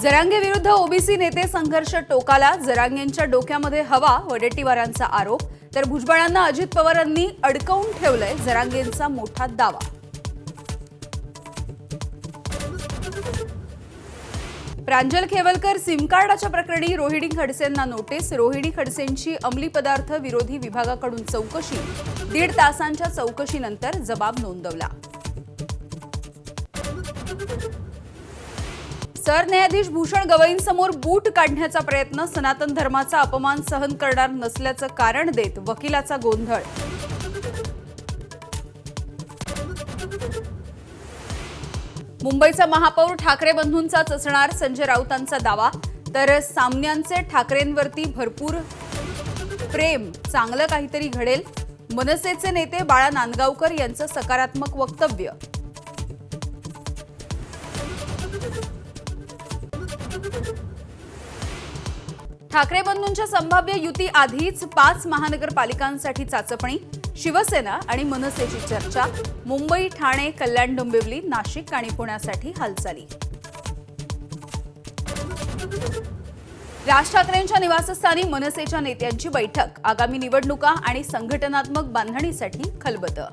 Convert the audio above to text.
जरांगे विरुद्ध ओबीसी नेते संघर्ष टोकाला. जरांगेंच्या डोक्यामध्ये हवा, वडेट्टीवारांचा आरोप. तर भुजबळांना अजित पवारांनी अडकवून ठेवलंय, जरांगेंचा मोठा दावा. प्रांजल खेवलकर सिम कार्डाच्या प्रकरणी रोहिणी खडसेंना नोटीस. रोहिणी खडसेंची अंमली पदार्थ विरोधी विभागाकडून चौकशी. 1.5 तासांच्या चौकशीनंतर जबाब नोंदवला. सरन्यायाधीश भूषण गवईंसमोर बूट काढण्याचा प्रयत्न. सनातन धर्माचा अपमान सहन करणार नसल्याचं कारण देत वकिलाचा गोंधळ. मुंबईचा महापौर ठाकरे बंधूंचाच असणार, संजय राऊतांचा दावा. तर सामन्यांचे ठाकरेंवरती भरपूर प्रेम, चांगलं काहीतरी घडेल. मनसेचे नेते बाळा नांदगावकर यांचं सकारात्मक वक्तव्य. ठाकरे बंधूंच्या संभाव्य युती आधीच 5 महानगरपालिकांसाठी चाचपणी. शिवसेना आणि मनसेची चर्चा. मुंबई, ठाणे, कल्याण, डोंबिवली, नाशिक आणि पुण्यासाठी हालचाली. राज ठाकरेंच्या निवासस्थानी मनसेच्या नेत्यांची बैठक. आगामी निवडणुका आणि संघटनात्मक बांधणीसाठी खलबतं.